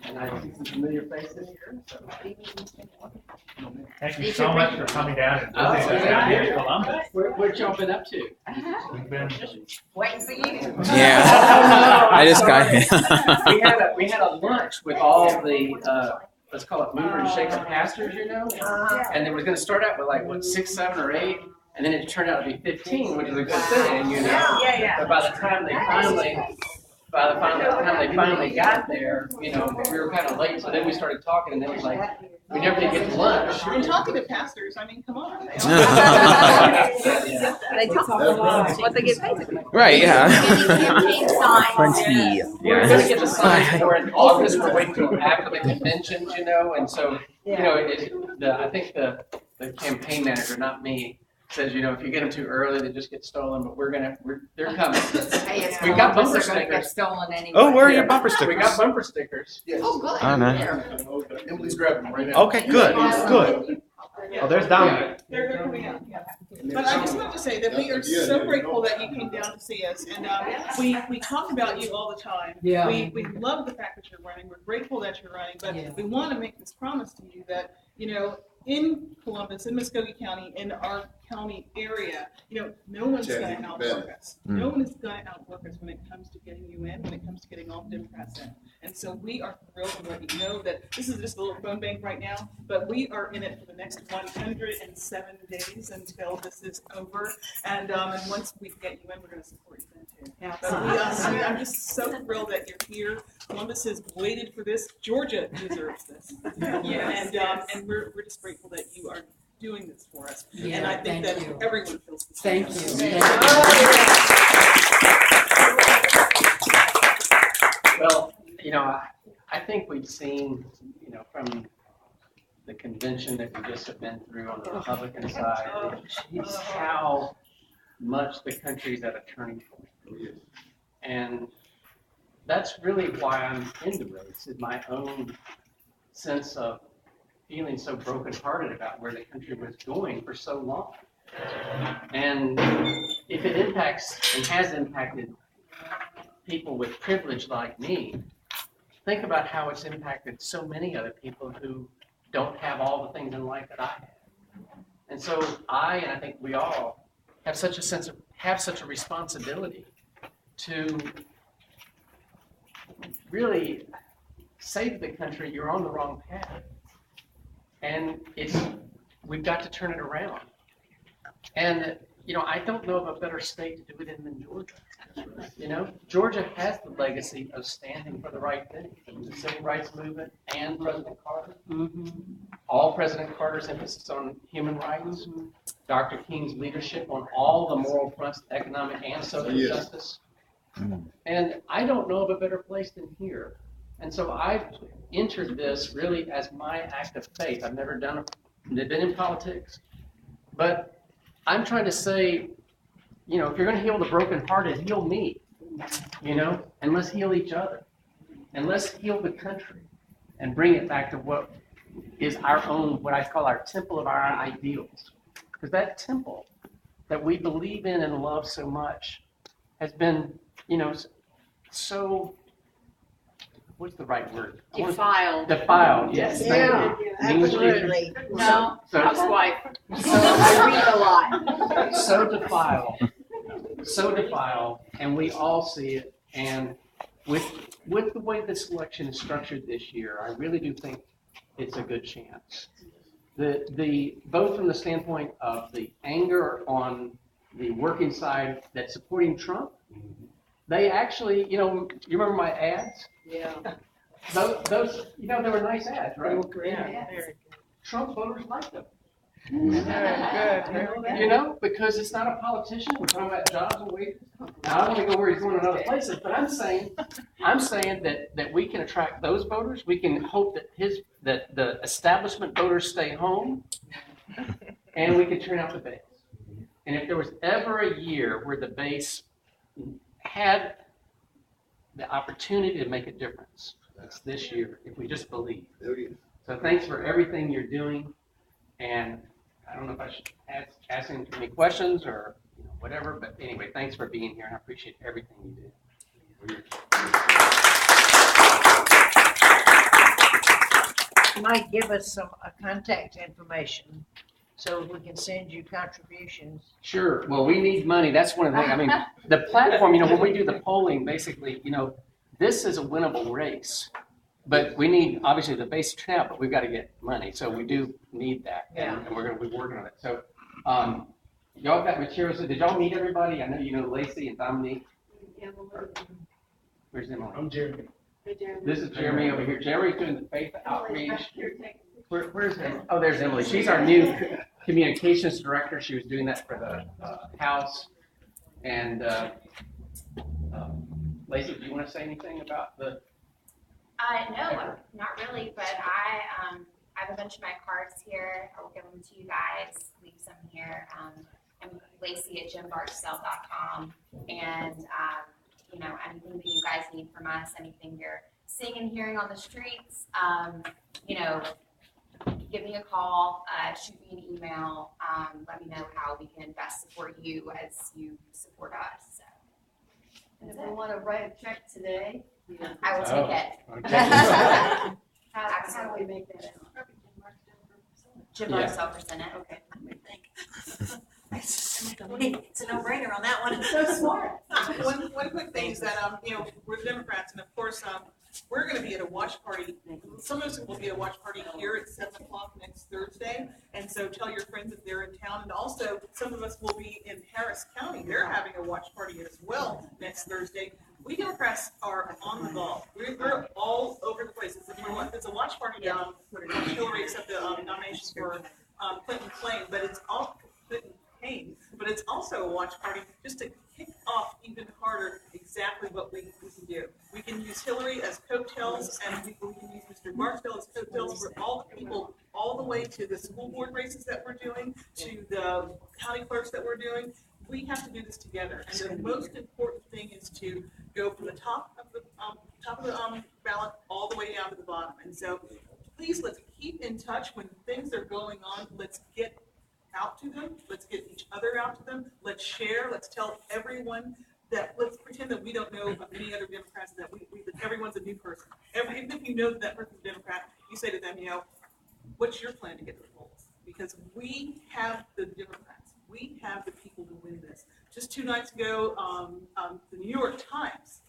And I see some familiar faces here. So. Thank you so much for coming down and visiting us down here in Columbus. What y'all been up to? We've been Waiting for you. Yeah. I just got here. we had a lunch with all the let's call it mover and shaker pastors, you know, and they were going to start out with like what 6, 7, or 8, and then it turned out to be 15, which is a good thing, you know. Yeah. But by the time they finally got there, you know, we were kind of late, so then we started talking, and then it was like, we never did get to lunch. You're talking to pastors, I mean, come on. They talk a lot. What they get paid. Right, yeah. Campaign signs. We're going to get the signs for in August. We're waiting until after the conventions, you know, and so, you know, I think the campaign manager, not me, says, you know, if you get them too early, they just get stolen, but they're coming. We got bumper stickers. Get stolen anyway. Oh, where are your bumper We stickers? got bumper stickers. Yes. Oh, good. Oh, no. Emily's grabbing them right now. Okay, good, good. Oh, there's Dominic. They're coming out, yeah. But I just wanted to say that we are so grateful that you came down to see us, and we talk about you all the time. Yeah. We love the fact that you're running. We're grateful that you're running, but we want to make this promise to you that, you know, in Columbus, in Muscogee County, in our county area, you know, no one's going to outwork us. No one is going to outwork us when it comes to getting you in, when it comes to getting all Democrats in. And so we are thrilled to let you know that this is just a little phone bank right now, but we are in it for the next 107 days until this is over. And once we get you in, we're going to support you then too. Yeah. But I'm just so thrilled that you're here. Columbus has waited for this. Georgia deserves this. And we're just grateful that you are doing this for us. Yeah, and I think that everyone feels the same. Thank you. Well, you know, I think we've seen, you know, from the convention that we just have been through on the Republican side, is how much the country's at a turning point. And that's really why I'm in the race, is my own sense of feeling so brokenhearted about where the country was going for so long. And if it impacts and has impacted people with privilege like me, think about how it's impacted so many other people who don't have all the things in life that I have. And so I think we all have such a responsibility to really say to the country, you're on the wrong path. And we've got to turn it around. And, you know, I don't know of a better state to do it in than Georgia. You know, Georgia has the legacy of standing for the right thing. The civil rights movement and President Carter. All President Carter's emphasis on human rights. Dr. King's leadership on all the moral fronts, economic and social justice. And I don't know of a better place than here. And so I've entered this really as my act of faith. I've never been in politics. But I'm trying to say, you know, if you're going to heal the brokenhearted, heal me, you know, and let's heal each other. And let's heal the country and bring it back to what is our own, what I call our temple of our ideals. Because that temple that we believe in and love so much has been, you know, so, what's the right word? Defiled. Defiled, yes. Yeah, absolutely. No, housewife. I read a lot. So defiled, and we all see it. And with the way this election is structured this year, I really do think it's a good chance. Both from the standpoint of the anger on the working side that's supporting Trump, they actually, you know, you remember my ads? Yeah. Those, you know, they were nice ads, right? Yeah. Trump voters like them. Good. You know, because it's not a politician. We're talking about jobs and wages. Now, I don't want to go where he's going in other places, but I'm saying that we can attract those voters. We can hope that the establishment voters stay home, and we can turn out the base. And if there was ever a year where the base had the opportunity to make a difference, it's this year, if we just believe. So thanks for everything you're doing, and I don't know if I should ask any questions or whatever, but anyway, thanks for being here, and I appreciate everything you do. might give us some contact information so we can send you contributions. Sure. Well, we need money. That's one of the things. I mean, the platform, when we do the polling, basically, this is a winnable race. But we need, obviously, the base turnout, but we've got to get money. So we do need that. And we're going to be working on it. So y'all got materials. Did y'all meet everybody? I know you know Lacey and Dominique. Where's Emily? I'm Jeremy. This is Jeremy over here. Jeremy's doing the faith outreach. Where's Emily? Oh, there's Emily. She's our new communications director. She was doing that for the house. And Lacey, do you want to say anything about the? No, not really, but I have a bunch of my cards here. I will give them to you guys, leave some here. I'm Lacey at jimbarksdale.com, and anything that you guys need from us, anything you're seeing and hearing on the streets, give me a call, shoot me an email, let me know how we can best support you as you support us. So. And if we want to write a check today, I will take it. Okay. how do we make that out? Jim Barksdale presented. Okay. It's a no-brainer on that one. So smart. One quick thing is that, we're the Democrats, and of course, we're going to be at a watch party. Some of us will be at a watch party here at 7 o'clock next Thursday. And so tell your friends if they're in town. And also, some of us will be in Harris County. They're having a watch party as well next Thursday. We Democrats are on the ball. We're all over the place. It's a watch party down Hillary, except the nominations for Clinton Plain, but it's all Clinton Payne. But it's also a watch party just to kick off even harder exactly what we can do. We can use Hillary as coattails, and we can use Mr. Barksdale as coattails for all the people, all the way to the school board races that we're doing, to the county clerks that we're doing. We have to do this together, and the most important thing is to go from the top of the ballot all the way down to the bottom. And so, please, let's keep in touch when things are going on. Let's get out to them. Let's get each other out to them. Let's share. Let's tell everyone that. Let's pretend that we don't know about any other Democrats. That that everyone's a new person. Even if you know that person's a Democrat, you say to them, what's your plan to get to the polls? Because we have the Democrats. We have the people to win this. Just 2 nights ago, the New York Times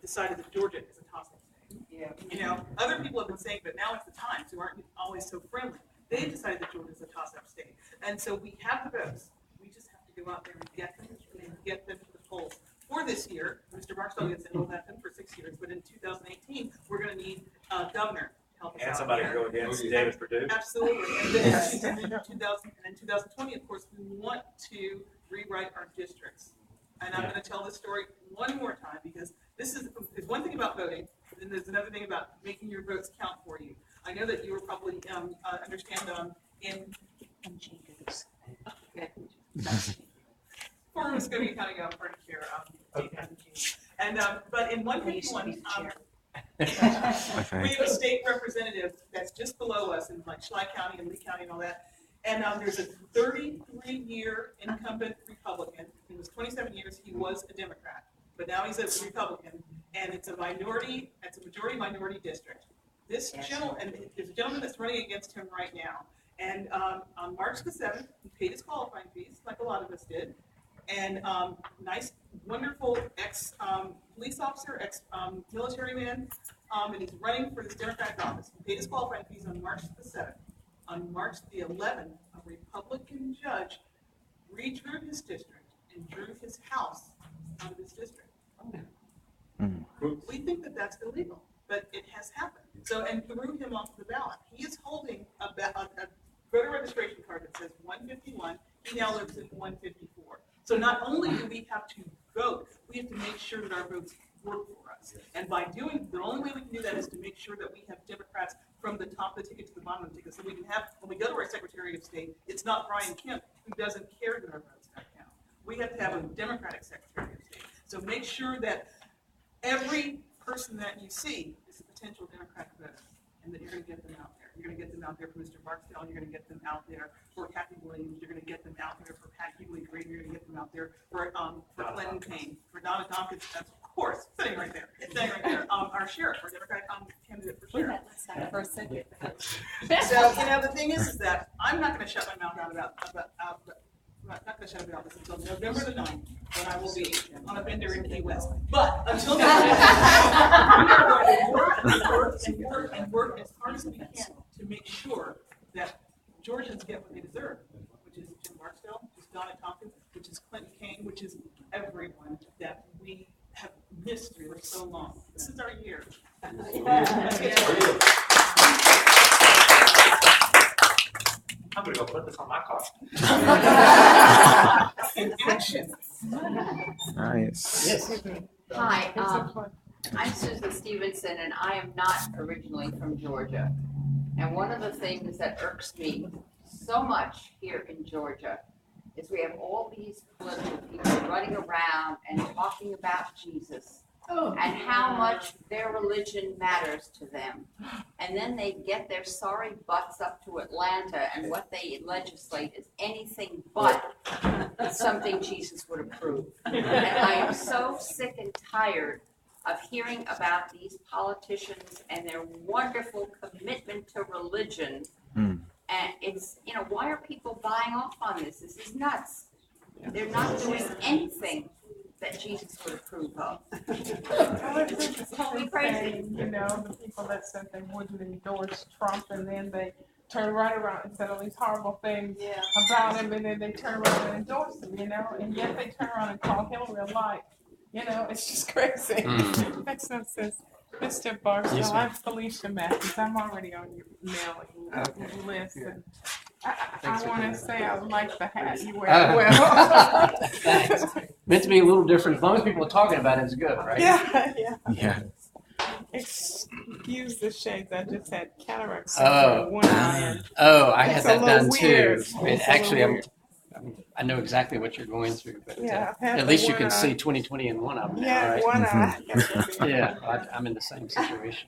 decided that Georgia is a toss-up state. Yeah. Other people have been saying, but now it's the Times, who aren't always so friendly. They decided that Georgia is a toss-up state. And so we have the votes. We just have to go out there and get them to the polls. For this year, Mr. Barksdale gets enrolled at them for 6 years, but in 2018, we're going to need a governor to help us out. And somebody to go against David Perdue. Absolutely. And then in 2020, of course, we want to rewrite our districts. And I'm going to tell this story one more time, because there's one thing about voting, and there's another thing about making your votes count for you. I know that you were probably understand for Muscogee County Government here, and but in 151, we have a state representative that's just below us in like Schley County and Lee County and all that. And there's a 33-year incumbent Republican. He was 27 years. He was a Democrat, but now he's a Republican, and it's a majority minority district. This gentleman, there's a gentleman that's running against him right now. And on March the 7th, he paid his qualifying fees, like a lot of us did. And nice, wonderful ex-police officer, ex-military man, and he's running for this Democratic office. He paid his qualifying fees on March the 7th. On March the 11th, a Republican judge redrew his district and drew his house out of his district. We think that that's illegal, but it has happened. So, and threw him off the ballot. He is holding a voter registration card that says 151. He now lives in 154. So not only do we have to vote, we have to make sure that our votes work for us. And by doing, the only way we can do that is to make sure that we have Democrats from the top of the ticket to the bottom of the ticket. So we can have, when we go to our Secretary of State, it's not Brian Kemp who doesn't care that our votes don't count. We have to have a Democratic Secretary of State. So make sure that every person that you see is a potential Democratic voter, and that you're going to get them out there. You're going to get them out there for Mr. Barksdale. You're going to get them out there for Kathy Williams. You're going to get them out there for Pat Hughley Green. You're going to get them out there for Clinton Payne, for Donna Tompkins, of course, sitting right there, our sheriff, our Democratic candidate for We sheriff. met last time for a second. So, the thing is that I'm not gonna shut my mouth out I'm not gonna shut about this until November the 9th, when I will be on a bender in Key West. But until then, we are going to work as hard as we can to make sure that Georgians get what they deserve, which is Jim Barksdale, which is Donna Tompkins, which is Clinton Kane, which is everyone that we have missed for so long. This is our year. I'm gonna go put this on my car. In action. Nice. Yes. Hi, I'm Susan Stevenson, and I am not originally from Georgia. And one of the things that irks me so much here in Georgia is we have all these political people running around and talking about Jesus and how much their religion matters to them. And then they get their sorry butts up to Atlanta, and what they legislate is anything but something Jesus would approve. And I am so sick and tired of hearing about these politicians and their wonderful commitment to religion. And it's, why are people buying off on this? This is nuts. They're not doing anything that Jesus would approve of. It's totally crazy. The people that said they wouldn't endorse Trump, and then they turn right around and said all these horrible things about him, and then they turn around and endorse him, and yet they turn around and call Hillary a lie. It's just crazy. Makes no sense. Mr. Barksdale, Yes, I'm Felicia Matthews. I'm already on your mailing list. And I want to say I like the hat you wear well. Thanks. Meant to be a little different. As long as people are talking about it, it's good, right? Yeah. Excuse the shades. I just had cataract surgery in one eye. I had that done weird. too. Actually, I know exactly what you're going through, but at least you can see 20/20 in one of them. Yeah, right? one eye. Yeah, I'm in the same situation.